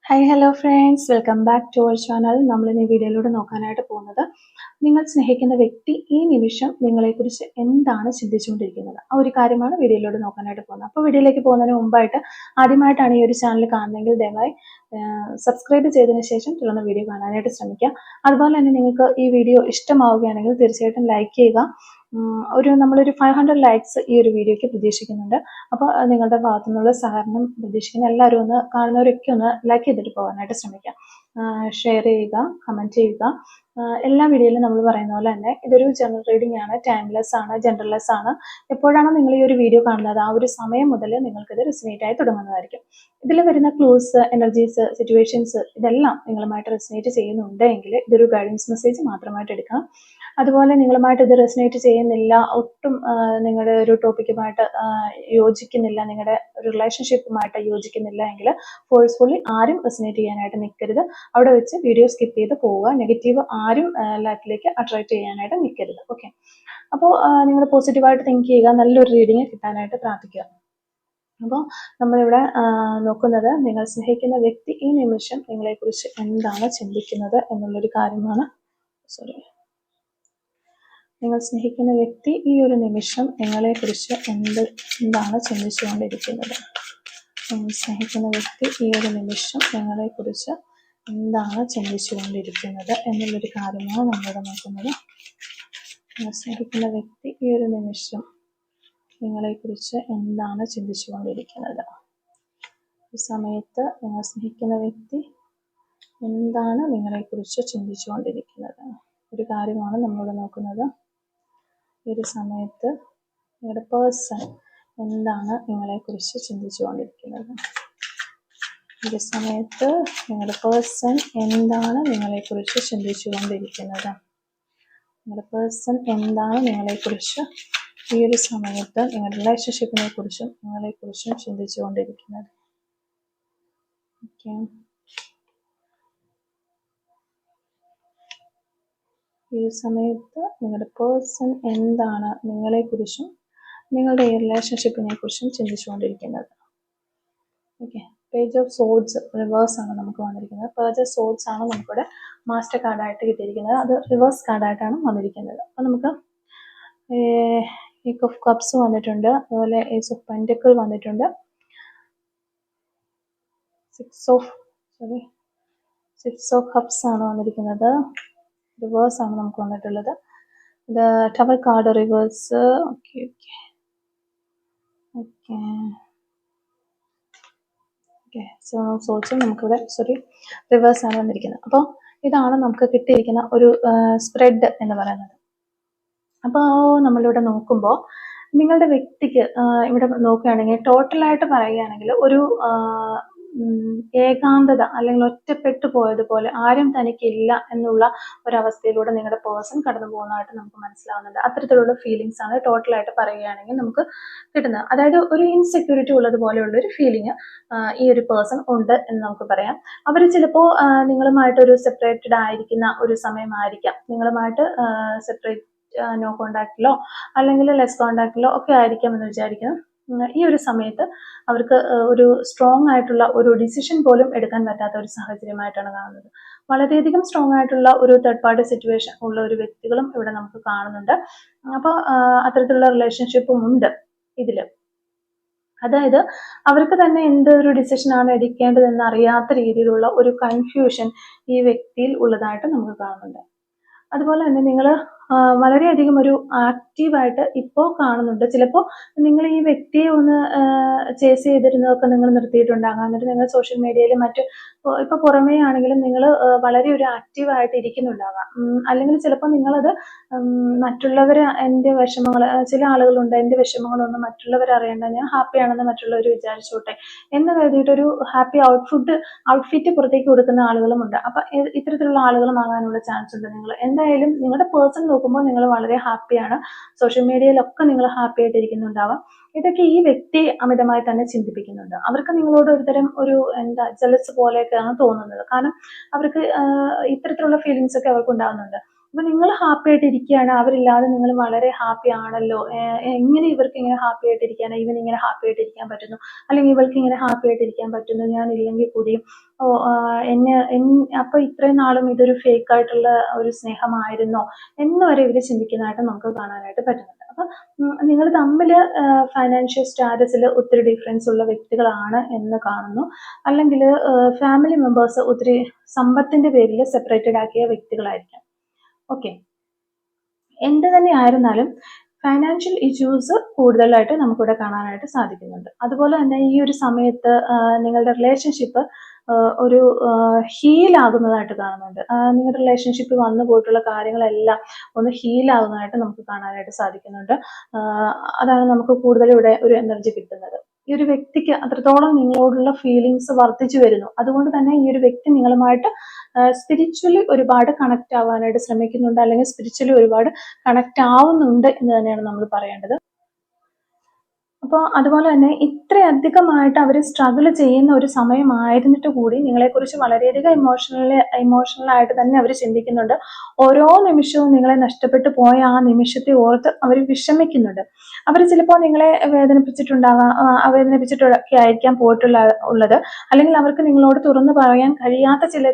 Hi hello friends, welcome back to our channel. നമ്മൾ ഈ വീഡിയോയിലൂടെ നോക്കാനായിട്ട് പോകുന്നത്, നിങ്ങൾ സ്നേഹിക്കുന്ന വ്യക്തി ഈ നിമിഷം നിങ്ങളെക്കുറിച്ച് എന്താണ് ചിന്തിച്ചുകൊണ്ടിരിക്കുന്നത്, ആ ഒരു കാര്യമാണ് വീഡിയോയിലൂടെ നോക്കാനായിട്ട് പോകുന്നത്. അപ്പോൾ വീഡിയോയിലേക്ക് പോകുന്നതിന് മുമ്പായിട്ട് ആദ്യമായിട്ടാണ് ഈ ഒരു ചാനൽ കാണുന്നതെങ്കിൽ ദയവായി സബ്സ്ക്രൈബ് ചെയ്തതിന് ശേഷം തുടർന്ന് വീഡിയോ കാണാനായിട്ട് ശ്രമിക്കുക. അതുപോലെ തന്നെ നിങ്ങൾക്ക് ഈ വീഡിയോ ഇഷ്ടമാവുകയാണെങ്കിൽ തീർച്ചയായിട്ടും ലൈക്ക് ചെയ്യുക. നമ്മളൊരു 500 ലൈക്സ് ഈ ഒരു വീഡിയോയ്ക്ക് പ്രതീക്ഷിക്കുന്നുണ്ട്. അപ്പോൾ നിങ്ങളുടെ ഭാഗത്തു നിന്നുള്ള സഹകരണം പ്രതീക്ഷിക്കുന്ന എല്ലാവരും ഒന്ന് കാണുന്നവരൊക്കെ ഒന്ന് ലൈക്ക് ചെയ്തിട്ട് പോകാനായിട്ട് ശ്രമിക്കാം. ഷെയർ ചെയ്യുക, കമൻറ്റ് ചെയ്യുക. എല്ലാ വീഡിയോയിലും നമ്മൾ പറയുന്ന പോലെ തന്നെ ഇതൊരു ജനറൽ റീഡിംഗ് ആണ്, ടൈംലെസ് ആണ്, ജനറൽലെസ് ആണ്. എപ്പോഴാണോ നിങ്ങൾ ഈ ഒരു വീഡിയോ കാണുന്നത് ആ ഒരു സമയം മുതൽ നിങ്ങൾക്കിത് റെസിനേറ്റ് ആയി തുടങ്ങുന്നതായിരിക്കും. ഇതിൽ വരുന്ന ക്ലൂസ്, എനർജീസ്, സിറ്റുവേഷൻസ് ഇതെല്ലാം നിങ്ങളുമായിട്ട് റെസിനേറ്റ് ചെയ്യുന്നുണ്ടെങ്കിൽ ഇതൊരു ഗൈഡൻസ് മെസ്സേജ് മാത്രമായിട്ട് എടുക്കണം. അതുപോലെ നിങ്ങളുമായിട്ട് ഇത് റെസിനേറ്റ് ചെയ്യുന്നില്ല, ഒട്ടും നിങ്ങളുടെ ഒരു ടോപ്പിക്കുമായിട്ട് യോജിക്കുന്നില്ല, നിങ്ങളുടെ ഒരു റിലേഷൻഷിപ്പുമായിട്ട് യോജിക്കുന്നില്ല എങ്കിൽ ഫോഴ്സ്ഫുള്ളി ആരും റെസിനേറ്റ് ചെയ്യാനായിട്ട് നിൽക്കരുത്. അവിടെ വെച്ച് വീഡിയോ സ്കിപ്പ് ചെയ്ത് പോവുക. നെഗറ്റീവ് ആരും ലൈഫിലേക്ക് അട്രാക്ട് ചെയ്യാനായിട്ട് നിൽക്കരുത്. ഓക്കെ, അപ്പോൾ നിങ്ങൾ പോസിറ്റീവായിട്ട് തിങ്ക് ചെയ്യുക, നല്ലൊരു റീഡിങ് കിട്ടാനായിട്ട് പ്രാർത്ഥിക്കുക. അപ്പോൾ നമ്മളിവിടെ നോക്കുന്നത്, നിങ്ങൾ സ്നേഹിക്കുന്ന വ്യക്തി ഈ നിമിഷം നിങ്ങളെക്കുറിച്ച് എന്താണ് ചിന്തിക്കുന്നത് എന്നുള്ളൊരു കാര്യമാണ്. നിങ്ങൾ സ്നേഹിക്കുന്ന വ്യക്തി ഈ ഒരു നിമിഷം നിങ്ങളെക്കുറിച്ച് എന്താണ് ചിന്തിച്ചുകൊണ്ടിരിക്കുന്നത്. നിങ്ങൾ സ്നേഹിക്കുന്ന വ്യക്തി ഈ ഒരു നിമിഷം നിങ്ങളെക്കുറിച്ച് എന്താണ് ചിന്തിച്ചുകൊണ്ടിരിക്കുന്നത് എന്നുള്ളൊരു കാര്യമാണ് നമ്മളിവിടെ നോക്കുന്നത്. നിങ്ങൾ സ്നേഹിക്കുന്ന വ്യക്തി ഈ ഒരു നിമിഷം നിങ്ങളെക്കുറിച്ച് എന്താണ് ചിന്തിച്ചുകൊണ്ടിരിക്കുന്നത്. ഈ സമയത്ത് നിങ്ങൾ സ്നേഹിക്കുന്ന വ്യക്തി എന്താണ് നിങ്ങളെക്കുറിച്ച് ചിന്തിച്ചുകൊണ്ടിരിക്കുന്നത് ഒരു കാര്യമാണ് നമ്മളിവിടെ നോക്കുന്നത്. ഈ ഒരു സമയത്ത് നിങ്ങളുടെ പേഴ്സൺ എന്താണ് നിങ്ങളെക്കുറിച്ച് ചിന്തിച്ചുകൊണ്ടിരിക്കുന്നത്. ഈ ഒരു സമയത്ത് നിങ്ങളുടെ പേഴ്സൺ എന്താണ് നിങ്ങളെക്കുറിച്ച് ചിന്തിച്ചുകൊണ്ടിരിക്കുന്നത്. നിങ്ങളുടെ പേഴ്സൺ എന്താണ് നിങ്ങളെക്കുറിച്ച് ഈ ഒരു സമയത്ത് നിങ്ങളുടെ റിലേഷൻഷിപ്പിനെ കുറിച്ചും നിങ്ങളെക്കുറിച്ചും ചിന്തിച്ചുകൊണ്ടിരിക്കുന്നത്. ഓക്കെ, ഈ സമയത്ത് നിങ്ങളുടെ പേഴ്സൺ എന്താണ് നിങ്ങളെക്കുറിച്ചും നിങ്ങളുടെ ഈ റിലേഷൻഷിപ്പിനെ കുറിച്ചും ചിന്തിച്ചുകൊണ്ടിരിക്കുന്നത്. Okay, page of swords reverse ആണ് നമുക്ക് വന്നിരിക്കുന്നത്. പേജ് ഓഫ് സോഡ്സ് ആണ് നമുക്കിവിടെ മാസ്റ്റർ കാർഡായിട്ട് കിട്ടിയിരിക്കുന്നത്. അത് റിവേഴ്സ് കാർഡായിട്ടാണ് വന്നിരിക്കുന്നത്. അപ്പം നമുക്ക് ഏക്ക് ഓഫ് കപ്സ് വന്നിട്ടുണ്ട്, അതുപോലെ ഏസ് ഓഫ് പെൻറ്റക്കിൾ വന്നിട്ടുണ്ട്, സിക്സ് ഓഫ് കപ്സ് ആണ് വന്നിരിക്കുന്നത്. റിവേഴ്സ് ആണ് നമുക്ക് വന്നിട്ടുള്ളത്. ഇത് tower card reverse. Okay okay okay okay seven of സോൾസും നമുക്കിവിടെ റിവേഴ്സ് ആണ് വന്നിരിക്കുന്നത്. അപ്പോൾ ഇതാണ് നമുക്ക് കിട്ടിയിരിക്കുന്ന ഒരു സ്പ്രെഡ് എന്ന് പറയുന്നത്. അപ്പോൾ നമ്മളിവിടെ നോക്കുമ്പോൾ നിങ്ങളുടെ വ്യക്തിക്ക് ഇവിടെ നോക്കുകയാണെങ്കിൽ ടോട്ടലായിട്ട് പറയുകയാണെങ്കിൽ ഒരു ഏകാന്തത അല്ലെങ്കിൽ ഒറ്റപ്പെട്ടു പോയതുപോലെ ആരും തനിക്കില്ല എന്നുള്ള ഒരവസ്ഥയിലൂടെ നിങ്ങളുടെ പേഴ്സൺ കടന്നു പോകുന്നതായിട്ട് നമുക്ക് മനസ്സിലാവുന്നുണ്ട്. അത്തരത്തിലുള്ള ഫീലിങ്സ് ആണ് ടോട്ടലായിട്ട് പറയുകയാണെങ്കിൽ നമുക്ക് കിട്ടുന്നത്. അതായത് ഒരു ഇൻസെക്യൂരിറ്റി ഉള്ളതുപോലെയുള്ള ഒരു ഫീലിംഗ് ഈ ഒരു പേഴ്സൺ ഉണ്ട് എന്ന് നമുക്ക് പറയാം. അവർ ചിലപ്പോൾ നിങ്ങളുമായിട്ടൊരു സെപ്പറേറ്റഡ് ആയിരിക്കുന്ന ഒരു സമയമായിരിക്കാം. നിങ്ങളുമായിട്ട് സെപ്പറേറ്റ് നോ കോണ്ടാക്റ്റിലോ അല്ലെങ്കിൽ ലെസ് കോണ്ടാക്റ്റിലോ ഒക്കെ ആയിരിക്കാം എന്ന് വിചാരിക്കുന്നു. ഈ ഒരു സമയത്ത് അവർക്ക് ഒരു സ്ട്രോങ് ആയിട്ടുള്ള ഒരു ഡിസിഷൻ പോലും എടുക്കാൻ പറ്റാത്ത ഒരു സാഹചര്യമായിട്ടാണ് കാണുന്നത്. വളരെയധികം സ്ട്രോങ് ആയിട്ടുള്ള ഒരു തേർഡ് പാർട്ടി സിറ്റുവേഷൻ ഉള്ള ഒരു വ്യക്തികളും ഇവിടെ നമുക്ക് കാണുന്നുണ്ട്. അപ്പോൾ അത്തരത്തിലുള്ള റിലേഷൻഷിപ്പും ഉണ്ട് ഇതിൽ. അതായത് അവർക്ക് തന്നെ എന്തൊരു ഡിസിഷനാണ് എടുക്കേണ്ടതെന്ന് അറിയാത്ത രീതിയിലുള്ള ഒരു കൺഫ്യൂഷൻ ഈ വ്യക്തിയിൽ ഉള്ളതായിട്ട് നമുക്ക് കാണുന്നുണ്ട്. അതുപോലെ തന്നെ നിങ്ങൾ വളരെയധികം ഒരു ആക്റ്റീവായിട്ട് ഇപ്പോൾ കാണുന്നുണ്ട്. ചിലപ്പോൾ നിങ്ങൾ ഈ വ്യക്തിയെ ഒന്ന് ചേസ് ചെയ്തിരുന്നതൊക്കെ നിങ്ങൾ നിർത്തിയിട്ടുണ്ടാകാം. എന്നിട്ട് നിങ്ങൾ സോഷ്യൽ മീഡിയയിൽ മറ്റ് ഇപ്പോൾ പുറമേ ആണെങ്കിലും നിങ്ങൾ വളരെ ഒരു ആക്റ്റീവായിട്ട് ഇരിക്കുന്നുണ്ടാകാം. അല്ലെങ്കിൽ ചിലപ്പോൾ നിങ്ങളത് മറ്റുള്ളവർ എൻ്റെ വിഷമങ്ങൾ, ചില ആളുകളുണ്ട് എൻ്റെ വിഷമങ്ങളൊന്നും മറ്റുള്ളവർ അറിയേണ്ട, ഞാൻ ഹാപ്പിയാണെന്ന് മറ്റുള്ളവർ വിചാരിച്ചോട്ടെ എന്ന് കരുതിയിട്ടൊരു ഹാപ്പി ഔട്ട്ഫിറ്റ് പുറത്തേക്ക് കൊടുക്കുന്ന ആളുകളുമുണ്ട്. അപ്പം ഇത്തരത്തിലുള്ള ആളുകളുമാകാനുള്ള ചാൻസ് ഉണ്ട്. നിങ്ങൾ എന്തായാലും നിങ്ങളുടെ പേഴ്സൺ നോക്കുമ്പോൾ നിങ്ങൾ വളരെ ഹാപ്പിയാണ്. സോഷ്യൽ മീഡിയയിലൊക്കെ നിങ്ങൾ ഹാപ്പി ആയിട്ടിരിക്കുന്നുണ്ടാവാം. ഇതൊക്കെ ഈ വ്യക്തി അമിതമായി തന്നെ ചിന്തിപ്പിക്കുന്നുണ്ട്. അവർക്ക് നിങ്ങളോട് ഒരുതരം ഒരു ജലസ് പോലെയൊക്കെയാണ് തോന്നുന്നത്. കാരണം അവർക്ക് ഇത്തരത്തിലുള്ള ഫീലിങ്സ് ഒക്കെ അവർക്ക് ഉണ്ടാകുന്നുണ്ട്. അപ്പൊ നിങ്ങൾ ഹാപ്പി ആയിട്ട് ഇരിക്കുകയാണ്, അവരില്ലാതെ നിങ്ങൾ വളരെ ഹാപ്പി ആണല്ലോ, എങ്ങനെ ഇവർക്ക് ഇങ്ങനെ ഹാപ്പി ആയിട്ട് ഇരിക്കാനോ, ഇവൻ ഇങ്ങനെ ഹാപ്പി ആയിട്ട് ഇരിക്കാൻ പറ്റുന്നു, അല്ലെങ്കിൽ ഇവൾക്ക് ഇങ്ങനെ ഹാപ്പി ആയിട്ട് ഇരിക്കാൻ പറ്റുന്നു, ഞാൻ ഇല്ലെങ്കിൽ കൂടിയും ഓ അപ്പൊ ഇത്രയും നാളും ഇതൊരു ഫേക്ക് ആയിട്ടുള്ള ഒരു സ്നേഹമായിരുന്നോ എന്ന് വരെ ഇവര് ചിന്തിക്കുന്നതായിട്ട് നമുക്ക് കാണാനായിട്ട് പറ്റുന്നുണ്ട്. അപ്പൊ നിങ്ങൾ തമ്മിൽ ഫൈനാൻഷ്യൽ സ്റ്റാറ്റസിൽ ഒത്തിരി ഡിഫറൻസ് ഉള്ള വ്യക്തികളാണ് എന്ന് കാണുന്നു, അല്ലെങ്കിൽ ഫാമിലി മെമ്പേഴ്സ് ഒത്തിരി സമ്പത്തിന്റെ പേരിൽ സെപ്പറേറ്റഡ് ആക്കിയ വ്യക്തികളായിരിക്കാം. ഓക്കെ, എന്ത് തന്നെ ആയിരുന്നാലും ഫൈനാൻഷ്യൽ ഇഷ്യൂസ് കൂടുതലായിട്ട് നമുക്കിവിടെ കാണാനായിട്ട് സാധിക്കുന്നുണ്ട്. അതുപോലെ തന്നെ ഈ ഒരു സമയത്ത് നിങ്ങളുടെ റിലേഷൻഷിപ്പ് ഒരു ഹീലാകുന്നതായിട്ട് കാണുന്നുണ്ട്. നിങ്ങളുടെ റിലേഷൻഷിപ്പിൽ വന്നു പോയിട്ടുള്ള കാര്യങ്ങളെല്ലാം ഒന്ന് ഹീലാകുന്നതായിട്ട് നമുക്ക് കാണാനായിട്ട് സാധിക്കുന്നുണ്ട്. അതാണ് നമുക്ക് കൂടുതൽ ഇവിടെ ഒരു എനർജി കിട്ടുന്നത്. ഈ ഒരു വ്യക്തിക്ക് അത്രത്തോളം നിങ്ങളോടുള്ള ഫീലിങ്സ് വർദ്ധിച്ചു വരുന്നു. അതുകൊണ്ട് തന്നെ ഈ ഒരു വ്യക്തി നിങ്ങളുമായിട്ട് സ്പിരിച്വലി ഒരുപാട് കണക്ട് ആവാനായിട്ട് ശ്രമിക്കുന്നുണ്ട്, അല്ലെങ്കിൽ സ്പിരിച്വലി ഒരുപാട് കണക്ട് ആവുന്നുണ്ട് എന്ന് തന്നെയാണ് നമ്മൾ പറയേണ്ടത്. അപ്പോൾ അതുപോലെ തന്നെ ഇത്രയധികമായിട്ട് അവർ സ്ട്രഗിൾ ചെയ്യുന്ന ഒരു സമയമായിരുന്നിട്ട് കൂടി നിങ്ങളെക്കുറിച്ച് വളരെയധികം ഇമോഷണൽ ആയിട്ട് തന്നെ അവർ ചിന്തിക്കുന്നുണ്ട്. ഓരോ നിമിഷവും നിങ്ങളെ നഷ്ടപ്പെട്ടു പോയ ആ നിമിഷത്തെ ഓർത്ത് അവർ വിഷമിക്കുന്നുണ്ട്. അവർ ചിലപ്പോൾ നിങ്ങളെ വേദനിപ്പിച്ചിട്ടൊക്കെ ആയിരിക്കാം ഉള്ളത്, അല്ലെങ്കിൽ അവർക്ക് നിങ്ങളോട് തുറന്നു പറയാൻ കഴിയാത്ത ചില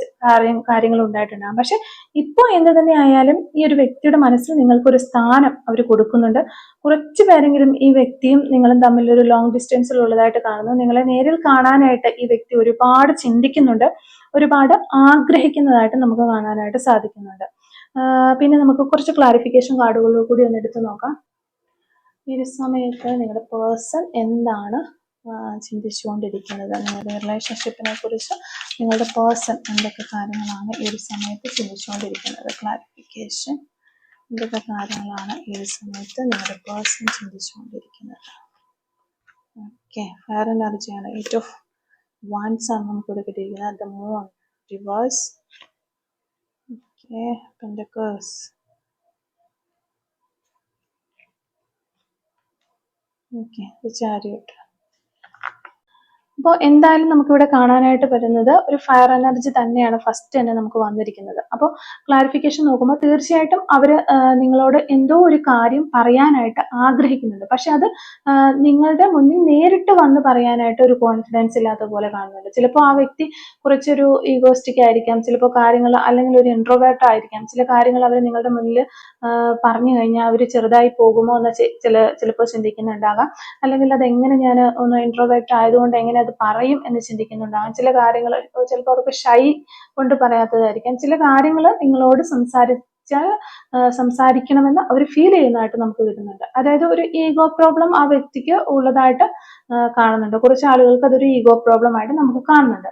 കാര്യങ്ങൾ ഉണ്ടായിട്ടുണ്ടാകും. പക്ഷെ ഇപ്പോൾ എന്ത് തന്നെ ആയാലും ഈ ഒരു വ്യക്തിയുടെ മനസ്സിൽ നിങ്ങൾക്കൊരു സ്ഥാനം അവർ കൊടുക്കുന്നുണ്ട്. കുറച്ചു പേരെങ്കിലും ഈ വ്യക്തിയും നിങ്ങളും തമ്മിൽ ഒരു ലോങ് ഡിസ്റ്റൻസിൽ ഉള്ളതായിട്ട് കാണുന്നു. നിങ്ങളെ നേരിൽ കാണാനായിട്ട് ഈ വ്യക്തി ഒരുപാട് ചിന്തിക്കുന്നുണ്ട്, ഒരുപാട് ആഗ്രഹിക്കുന്നതായിട്ട് നമുക്ക് കാണാനായിട്ട് സാധിക്കുന്നുണ്ട്. പിന്നെ നമുക്ക് കുറച്ച് ക്ലാരിഫിക്കേഷൻ കാർഡുകൾ കൂടി ഒന്ന് എടുത്തു നോക്കാം. ഈ ഒരു സമയത്ത് നിങ്ങളുടെ പേഴ്സൺ എന്താണ് ചിന്തിച്ചുകൊണ്ടിരിക്കുന്നത്, നിങ്ങളുടെ റിലേഷൻഷിപ്പിനെ കുറിച്ച് നിങ്ങളുടെ പേഴ്സൺ എന്തൊക്കെ കാര്യങ്ങളാണ് ഈ ഒരു സമയത്ത് ചിന്തിച്ചുകൊണ്ടിരിക്കുന്നത്, ക്ലാരിഫിക്കേഷൻ എന്തൊക്കെ കാര്യങ്ങളാണ് ഈ ഒരു സമയത്ത് നിങ്ങളുടെ പേഴ്സൺ ചിന്തിച്ചുകൊണ്ടിരിക്കുന്നത്. ഓക്കെ, ഫയർ എനർജിയാണ്. 8 of Wands ആണ് നമുക്ക് ഇവിടെ കിട്ടിയിരിക്കുന്നത്. The moon reverse. Okay, pentacles. Okay, the chariot. അപ്പോൾ എന്തായാലും നമുക്കിവിടെ കാണാനായിട്ട് വരുന്നത് ഒരു ഫയർ എനർജി തന്നെയാണ് ഫസ്റ്റ് തന്നെ നമുക്ക് വന്നിരിക്കുന്നത്. അപ്പോൾ ക്ലാരിഫിക്കേഷൻ നോക്കുമ്പോൾ തീർച്ചയായിട്ടും അവർ നിങ്ങളോട് എന്തോ ഒരു കാര്യം പറയാനായിട്ട് ആഗ്രഹിക്കുന്നുണ്ട്. പക്ഷെ അത് നിങ്ങളുടെ മുന്നിൽ നേരിട്ട് വന്ന് പറയാനായിട്ട് ഒരു കോൺഫിഡൻസ് ഇല്ലാത്ത പോലെ കാണുന്നുണ്ട്. ചിലപ്പോൾ ആ വ്യക്തി കുറച്ചൊരു ഈഗോസ്റ്റിക് ആയിരിക്കാം, ചിലപ്പോൾ കാര്യങ്ങൾ, അല്ലെങ്കിൽ ഒരു ഇൻട്രോവേർട്ട് ആയിരിക്കാം. ചില കാര്യങ്ങൾ അവർ നിങ്ങളുടെ മുന്നിൽ പറഞ്ഞു കഴിഞ്ഞാൽ അവർ ചെറുതായി പോകുമോ എന്ന് ചിലപ്പോൾ ചിന്തിക്കുന്നുണ്ടാകാം, അല്ലെങ്കിൽ അത് എങ്ങനെ ഞാൻ ഒന്ന് ഇൻട്രോവേർട്ട് ആയതുകൊണ്ട് എങ്ങനെ അത് പറയും എന്ന് ചിന്തിക്കുന്നുണ്ടാകും. ചില കാര്യങ്ങൾ ചിലപ്പോൾ അവർക്ക് ഷൈ കൊണ്ട് പറയാത്തതായിരിക്കാം. ചില കാര്യങ്ങൾ നിങ്ങളോട് സംസാരിക്കണമെന്ന് അവർ ഫീൽ ചെയ്യുന്നതായിട്ട് നമുക്ക് വരുന്നുണ്ട്. അതായത് ഒരു ഈഗോ പ്രോബ്ലം ആ വ്യക്തിക്ക് ഉള്ളതായിട്ട് കാണുന്നുണ്ട്. കുറച്ച് ആളുകൾക്ക് അതൊരു ഈഗോ പ്രോബ്ലം ആയിട്ട് നമുക്ക് കാണുന്നുണ്ട്.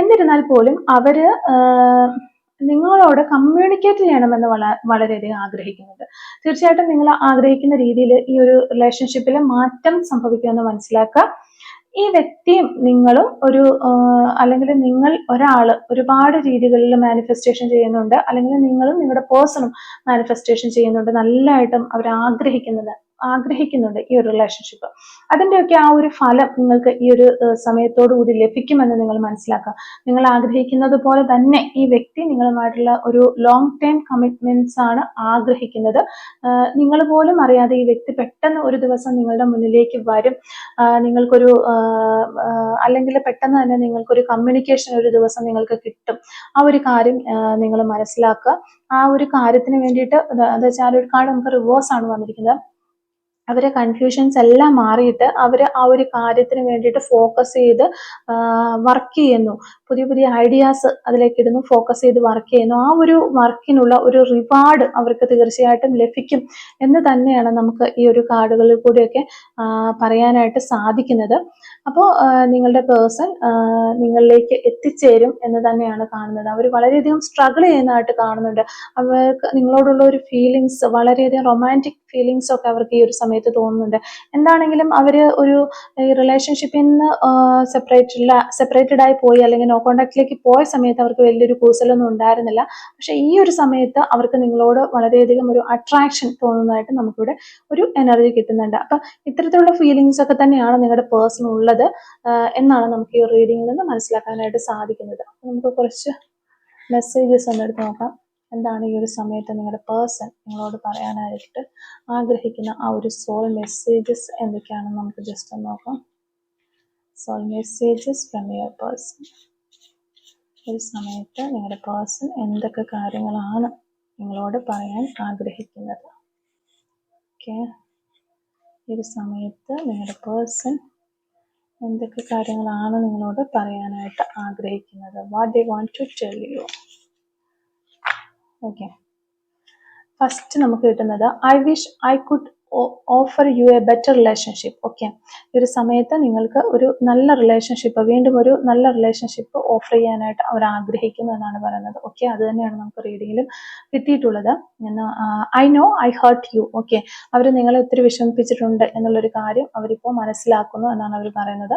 എന്നിരുന്നാൽ പോലും അവര് നിങ്ങളോട് കമ്മ്യൂണിക്കേറ്റ് ചെയ്യണമെന്ന് വളരെയധികം ആഗ്രഹിക്കുന്നുണ്ട്. തീർച്ചയായിട്ടും നിങ്ങൾ ആഗ്രഹിക്കുന്ന രീതിയിൽ ഈ ഒരു റിലേഷൻഷിപ്പിൽ മാറ്റം സംഭവിക്കുമെന്ന് മനസ്സിലാക്കുക. ഈ വ്യക്തിയും നിങ്ങളും അല്ലെങ്കിൽ നിങ്ങൾ ഒരാള് ഒരുപാട് രീതികളിൽ മാനിഫെസ്റ്റേഷൻ ചെയ്യുന്നുണ്ട്, അല്ലെങ്കിൽ നിങ്ങളും നിങ്ങളുടെ പേഴ്സണും മാനിഫെസ്റ്റേഷൻ ചെയ്യുന്നുണ്ട്. നല്ലതായിട്ടും അവർ ആഗ്രഹിക്കുന്നുണ്ട് ഈ ഒരു റിലേഷൻഷിപ്പ്. അതിൻ്റെയൊക്കെ ആ ഒരു ഫലം നിങ്ങൾക്ക് ഈ ഒരു സമയത്തോടു കൂടി ലഭിക്കുമെന്ന് നിങ്ങൾ മനസ്സിലാക്കുക. നിങ്ങൾ ആഗ്രഹിക്കുന്നത് പോലെ തന്നെ ഈ വ്യക്തി നിങ്ങളുമായിട്ടുള്ള ഒരു ലോങ് ടൈം കമ്മിറ്റ്മെന്റ്സ് ആണ് ആഗ്രഹിക്കുന്നത്. നിങ്ങൾ പോലും അറിയാതെ ഈ വ്യക്തി പെട്ടെന്ന് ഒരു ദിവസം നിങ്ങളുടെ മുന്നിലേക്ക് വരും. നിങ്ങൾക്കൊരു അല്ലെങ്കിൽ പെട്ടെന്ന് തന്നെ നിങ്ങൾക്കൊരു കമ്മ്യൂണിക്കേഷൻ ഒരു ദിവസം നിങ്ങൾക്ക് കിട്ടും. ആ ഒരു കാര്യം നിങ്ങൾ മനസ്സിലാക്കുക. ആ ഒരു കാര്യത്തിന് വേണ്ടിയിട്ട് എന്താ വെച്ചാൽ ഒരു കാർഡ് നമുക്ക് റിവേഴ്സ് ആണ് വന്നിരിക്കുന്നത്. അവരെ കൺഫ്യൂഷൻസ് എല്ലാം മാറിയിട്ട് അവർ ആ ഒരു കാര്യത്തിന് വേണ്ടിയിട്ട് ഫോക്കസ് ചെയ്ത് വർക്ക് ചെയ്യുന്നു. പുതിയ പുതിയ ഐഡിയാസ് അതിലേക്ക് ഇടുന്നു, ഫോക്കസ് ചെയ്ത് വർക്ക് ചെയ്യുന്നു. ആ ഒരു വർക്കിനുള്ള ഒരു റിവാർഡ് അവർക്ക് തീർച്ചയായിട്ടും ലഭിക്കും എന്ന് തന്നെയാണ് നമുക്ക് ഈ ഒരു കാർഡുകളിൽ കൂടിയൊക്കെ പറയാനായിട്ട് സാധിക്കുന്നത്. അപ്പോൾ നിങ്ങളുടെ പേഴ്സൺ നിങ്ങളിലേക്ക് എത്തിച്ചേരും എന്ന് തന്നെയാണ് കാണുന്നത്. അവർ വളരെയധികം സ്ട്രഗിൾ ചെയ്യുന്നതായിട്ട് കാണുന്നുണ്ട്. അവർക്ക് നിങ്ങളോടുള്ള ഒരു ഫീലിങ്സ്, വളരെയധികം റൊമാൻറ്റിക് ഫീലിങ്സ് ഒക്കെ അവർക്ക് ഈ ഒരു സമയത്ത് തോന്നുന്നുണ്ട്. എന്താണെങ്കിലും അവർ ഒരു റിലേഷൻഷിപ്പിൽ നിന്ന് സെപ്പറേറ്റഡ് ആയി പോയി, അല്ലെങ്കിൽ നോ കോണ്ടാക്റ്റിലേക്ക് പോയ സമയത്ത് അവർക്ക് വലിയൊരു കൂസലൊന്നും ഉണ്ടായിരുന്നില്ല. പക്ഷെ ഈ ഒരു സമയത്ത് അവർക്ക് നിങ്ങളോട് വളരെയധികം ഒരു അട്രാക്ഷൻ തോന്നുന്നതായിട്ട് നമുക്കിവിടെ ഒരു എനർജി കിട്ടുന്നുണ്ട്. അപ്പൊ ഇത്തരത്തിലുള്ള ഫീലിങ്സ് ഒക്കെ തന്നെയാണ് നിങ്ങളുടെ പേഴ്സൺ ഉള്ളത് എന്നാണ് നമുക്ക് ഈ റീഡിങ്ങിൽ നിന്ന് മനസ്സിലാക്കാനായിട്ട് സാധിക്കുന്നത്. നമുക്ക് കുറച്ച് മെസ്സേജസ് ഒന്ന് എടുത്ത് നോക്കാം. എന്താണ് ഈ ഒരു സമയത്ത് നിങ്ങളുടെ പേഴ്സൺ നിങ്ങളോട് പറയാനായിട്ട് ആഗ്രഹിക്കുന്ന ആ ഒരു സോൾ മെസ്സേജസ് എന്തൊക്കെയാണെന്ന് നമുക്ക് ജസ്റ്റ് ഒന്ന് നോക്കാം. Soul messages from your person. ഒരു സമയത്ത് നിങ്ങളുടെ പേഴ്സൺ എന്തൊക്കെ കാര്യങ്ങളാണ് നിങ്ങളോട് പറയാൻ ആഗ്രഹിക്കുന്നത്? ഓക്കെ, ഈ ഒരു സമയത്ത് നിങ്ങളുടെ പേഴ്സൺ എന്തൊക്കെ കാര്യങ്ങളാണ് നിങ്ങളോട് പറയാനായിട്ട് ആഗ്രഹിക്കുന്നത്? What they want to tell you. Okay, first നമുക്ക് കിട്ടുന്നത് I wish I could offer you a better relationship. Okay, ഈ ഒരു സമയത്ത് നിങ്ങൾക്ക് ഒരു നല്ല റിലേഷൻഷിപ്പ്, വീണ്ടും ഒരു നല്ല റിലേഷൻഷിപ്പ് ഓഫർ ചെയ്യാനായിട്ട് അവർ ആഗ്രഹിക്കുന്നു എന്നാണ് പറയുന്നത്. ഓക്കെ, അത് തന്നെയാണ് നമുക്ക് റീഡിങ്ങിലും കിട്ടിയിട്ടുള്ളത്. I know I hurt you. Okay, അവർ നിങ്ങളെ ഒത്തിരി വിഷമിപ്പിച്ചിട്ടുണ്ട് എന്നുള്ളൊരു കാര്യം അവരിപ്പോൾ മനസ്സിലാക്കുന്നു എന്നാണ് അവർ പറയുന്നത്.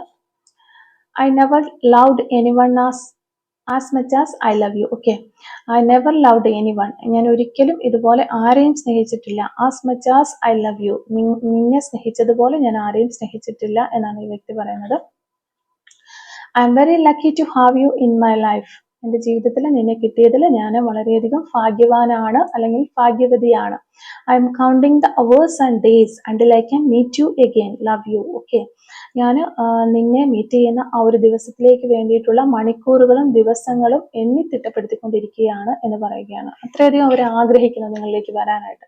I never loved anyone as much as I love you. Okay, I never loved anyone. ഞാൻ ഒരിക്കലും ഇതുപോലെ ആരെയും സ്നേഹിച്ചിട്ടില്ല. As much as I love you. നിന്നെ സ്നേഹിച്ചതുപോലെ ഞാൻ ആരെയും സ്നേഹിച്ചിട്ടില്ല എന്നാണ് ഈ വ്യക്തി പറയുന്നത്. I'm very lucky to have you in my life. എൻ്റെ ജീവിതത്തിൽ നിന്നെ കിട്ടിയതിൽ ഞാൻ വളരെയധികം ഭാഗ്യവാനാണ് അല്ലെങ്കിൽ ഭാഗ്യവതിയാണ്. I'm counting the hours and days until I can meet you again. Love you. Okay, ഞാൻ നിന്നെ മീറ്റ് ചെയ്യുന്ന ആ ഒരു ദിവസത്തിലേക്ക് വേണ്ടിയിട്ടുള്ള മണിക്കൂറുകളും ദിവസങ്ങളും എണ്ണി തിട്ടപ്പെടുത്തിക്കൊണ്ടിരിക്കുകയാണ് എന്ന് പറയുകയാണ്. അത്രയധികം അവർ ആഗ്രഹിക്കുന്നു നിങ്ങളിലേക്ക് വരാനായിട്ട്.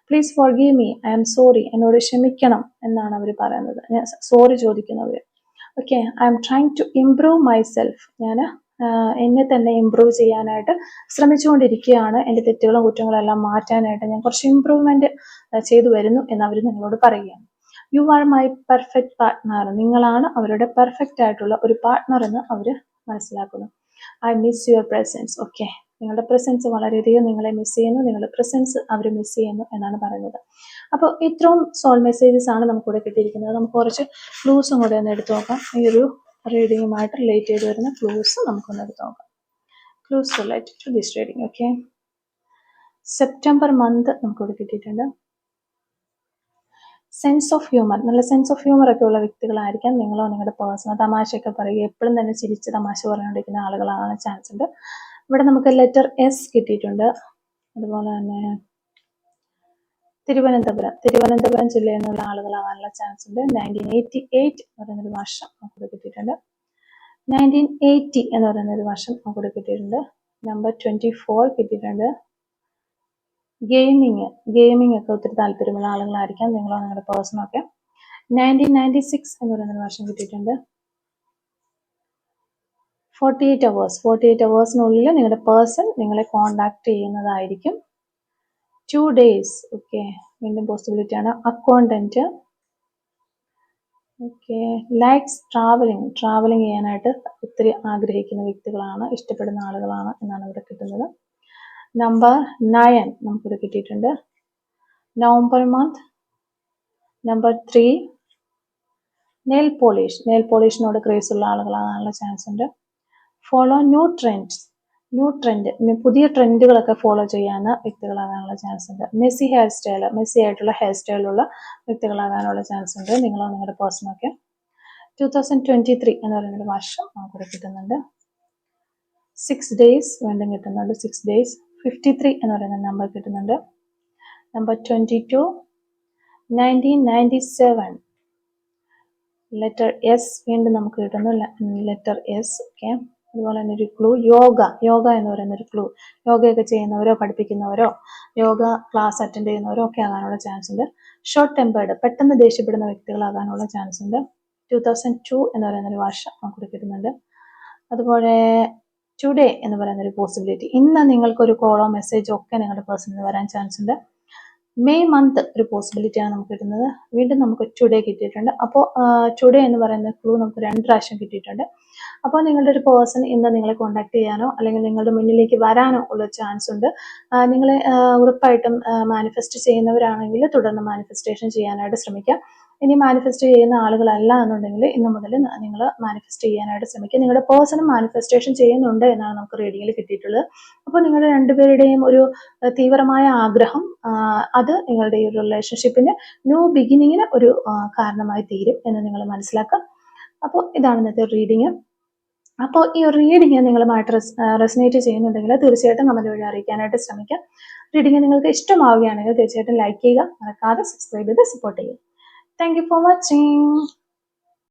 Please forgive me, I'm sorry. എന്നോട് ക്ഷമിക്കണം എന്നാണ് അവർ പറയുന്നത്. സോറി ചോദിക്കുന്നവർ. Okay, I'm trying to improve myself. ഞാൻ എന്നെ തന്നെ ഇംപ്രൂവ് ചെയ്യാനായിട്ട് ശ്രമിച്ചുകൊണ്ടിരിക്കുകയാണ്. എൻ്റെ തെറ്റുകളും കുറ്റങ്ങളും എല്ലാം മാറ്റാനായിട്ട് ഞാൻ കുറച്ച് ഇംപ്രൂവ്മെന്റ് ചെയ്തു വരുന്നു എന്ന് അവർ നിങ്ങളോട് പറയുകയാണ്. You are my perfect partner. നിങ്ങളാണ് അവരുടെ പെർഫെക്റ്റ് ആയിട്ടുള്ള ഒരു പാർട്ട്ണർ എന്ന് അവർ മനസ്സിലാക്കുന്നു. I miss your presence. Okay, നിങ്ങളുടെ പ്രസൻസ് വളരെയധികം നിങ്ങളെ മിസ് ചെയ്യുന്നു. നിങ്ങളുടെ പ്രസൻസ് അവർ മിസ് ചെയ്യുന്നു എന്നാണ് പറയുന്നത്. അപ്പോൾ ഇത്രയും സോൾ മെസ്സേജസ് ആണ് നമുക്കിവിടെ കിട്ടിയിരിക്കുന്നത്. നമുക്ക് കുറച്ച് ക്ലൂസും കൂടെ ഒന്ന് എടുത്തു നോക്കാം. ഈ ഒരു റീഡിങ്ങുമായിട്ട് റിലേറ്റ് ചെയ്ത് വരുന്ന ക്ലൂസ് നമുക്കൊന്ന് എടുത്തു നോക്കാം. Clues related to this reading. Okay, September month നമുക്കിവിടെ കിട്ടിയിട്ടുണ്ട്. സെൻസ് ഓഫ് ഹ്യൂമർ, നല്ല സെൻസ് ഓഫ് ഹ്യൂമർ ഒക്കെ ഉള്ള വ്യക്തികളായിരിക്കാം നിങ്ങളോ നിങ്ങളുടെ പേഴ്സണൽ. തമാശയൊക്കെ പറയുക, എപ്പോഴും തന്നെ ചിരിച്ച് തമാശ പറഞ്ഞുകൊണ്ടിരിക്കുന്ന ആളുകളാകാൻ ചാൻസ് ഉണ്ട്. ഇവിടെ നമുക്ക് ലെറ്റർ എസ് കിട്ടിയിട്ടുണ്ട്. അതുപോലെ തന്നെ തിരുവനന്തപുരം ജില്ലയിൽ നിന്നുള്ള ആളുകളാകാനുള്ള ചാൻസ് ഉണ്ട്. 1988 എന്ന് പറയുന്നൊരു വർഷം നമുക്കിവിടെ കിട്ടിയിട്ടുണ്ട്. 1980 എന്ന് പറയുന്നൊരു വർഷം നമുക്കിവിടെ കിട്ടിയിട്ടുണ്ട്. നമ്പർ 24 കിട്ടിയിട്ടുണ്ട്. ഗെയിമിംഗ് ഒക്കെ ഒത്തിരി താല്പര്യമുള്ള ആളുകളായിരിക്കാം നിങ്ങളോ നിങ്ങളുടെ പേഴ്സണൊക്കെ. 1996 എന്ന് പറയുന്നൊരു വർഷം കിട്ടിയിട്ടുണ്ട്. 48 അവേഴ്സിനുള്ളിൽ നിങ്ങളുടെ പേഴ്സൺ നിങ്ങളെ കോണ്ടാക്ട് ചെയ്യുന്നതായിരിക്കും. 2 days. ഓക്കെ, വീണ്ടും പോസിബിലിറ്റി ആണ്. അക്കൗണ്ടന്റ്. ഓക്കെ, ലൈക്സ് ട്രാവലിംഗ് ചെയ്യാനായിട്ട് ഒത്തിരി ആഗ്രഹിക്കുന്ന വ്യക്തികളാണ്, ഇഷ്ടപ്പെടുന്ന ആളുകളാണ് എന്നാണ് ഇവിടെ കിട്ടുന്നത്. നമ്പർ 9 നമുക്കിവിടെ കിട്ടിയിട്ടുണ്ട്. November month. നമ്പർ 3 നെയിൽ പോളിഷിനോട് ക്രേസ് ഉള്ള ആളുകളാകാനുള്ള ചാൻസ് ഉണ്ട്. ഫോളോ ന്യൂ ട്രെൻഡ്, പുതിയ ട്രെൻഡുകളൊക്കെ ഫോളോ ചെയ്യാൻ വ്യക്തികളാകാനുള്ള ചാൻസ് ഉണ്ട്. മെസ്സി ആയിട്ടുള്ള ഹെയർ സ്റ്റൈലുള്ള വ്യക്തികളാകാനുള്ള ചാൻസ് ഉണ്ട് നിങ്ങളോ നിങ്ങളുടെ പേഴ്സണൊക്കെ. 2023 എന്ന് പറയുന്നൊരു വർഷം നമുക്കിവിടെ കിട്ടുന്നുണ്ട്. 6 days വീണ്ടും കിട്ടുന്നുണ്ട്. 6 days. 53 എന്ന് പറയുന്ന നമ്പർ കിട്ടുന്നുണ്ട്. നമ്പർ 22. 1997 ലെറ്റർ എസ് വീണ്ടും നമുക്ക് കിട്ടുന്നു. Letter S. ഓക്കെ, അതുപോലെ തന്നെ ഒരു ക്ലൂ യോഗ എന്ന് പറയുന്നൊരു ക്ലൂ. യോഗയൊക്കെ ചെയ്യുന്നവരോ പഠിപ്പിക്കുന്നവരോ യോഗ ക്ലാസ് അറ്റൻഡ് ചെയ്യുന്നവരോ ഒക്കെ ആകാനുള്ള ചാൻസ് ഉണ്ട്. ഷോർട്ട് ടെമ്പേർഡ്, പെട്ടെന്ന് ദേഷ്യപ്പെടുന്ന വ്യക്തികളാകാനുള്ള ചാൻസ് ഉണ്ട്. 2002 എന്ന് പറയുന്നൊരു വർഷം നമുക്ക് കിട്ടുന്നുണ്ട്. അതുപോലെ ടുഡേ എന്ന് പറയുന്നൊരു പോസിബിലിറ്റി. ഇന്ന് നിങ്ങൾക്കൊരു കോളോ മെസ്സേജോ ഒക്കെ നിങ്ങളുടെ പേഴ്സണിൽ വരാൻ ചാൻസ് ഉണ്ട്. മെയ് മന്ത് ഒരു പോസിബിലിറ്റിയാണ് നമുക്ക് കിട്ടുന്നത്. വീണ്ടും നമുക്ക് ടുഡേ കിട്ടിയിട്ടുണ്ട്. അപ്പോൾ ടുഡേ എന്ന് പറയുന്ന ക്ലൂ നമുക്ക് 2 പ്രാവശ്യം കിട്ടിയിട്ടുണ്ട്. അപ്പോൾ നിങ്ങളുടെ ഒരു പേഴ്സൺ ഇന്ന് നിങ്ങളെ കോൺടാക്ട് ചെയ്യാനോ അല്ലെങ്കിൽ നിങ്ങളുടെ മുന്നിലേക്ക് വരാനോ ഉള്ള ചാൻസ് ഉണ്ട്. നിങ്ങളെ ഉറപ്പായിട്ടും മാനിഫെസ്റ്റ് ചെയ്യുന്നവരാണെങ്കിൽ തുടർന്ന് മാനിഫെസ്റ്റേഷൻ ചെയ്യാനായിട്ട് ശ്രമിക്കുക. ഇനി മാനിഫെസ്റ്റ് ചെയ്യുന്ന ആളുകളല്ല എന്നുണ്ടെങ്കിൽ ഇന്ന് മുതൽ നിങ്ങൾ മാനിഫെസ്റ്റ് ചെയ്യാനായിട്ട് ശ്രമിക്കുക. നിങ്ങളുടെ പേഴ്സണും മാനിഫെസ്റ്റേഷൻ ചെയ്യുന്നുണ്ട് എന്നാണ് നമുക്ക് റീഡിങ്ങിൽ കിട്ടിയിട്ടുള്ളത്. അപ്പോൾ നിങ്ങളുടെ രണ്ടുപേരുടെയും ഒരു തീവ്രമായ ആഗ്രഹം അത് നിങ്ങളുടെ ഈ ഒരു റിലേഷൻഷിപ്പിന് ന്യൂ ബിഗിനിങ്ങിന് ഒരു കാരണമായി തീരും എന്ന് നിങ്ങൾ മനസ്സിലാക്കുക. അപ്പോൾ ഇതാണ് ഇന്നത്തെ റീഡിങ്. അപ്പോൾ ഈ ഒരു റീഡിങ് നിങ്ങളുമായിട്ട് റെസനേറ്റ് ചെയ്യുന്നുണ്ടെങ്കിൽ തീർച്ചയായിട്ടും കമന്റ് വഴി അറിയിക്കാനായിട്ട് ശ്രമിക്കാം. റീഡിങ് നിങ്ങൾക്ക് ഇഷ്ടമാവുകയാണെങ്കിൽ തീർച്ചയായിട്ടും ലൈക്ക് ചെയ്യുക, മറക്കാതെ സബ്സ്ക്രൈബ് ചെയ്ത് സപ്പോർട്ട് ചെയ്യുക. Thank you for watching.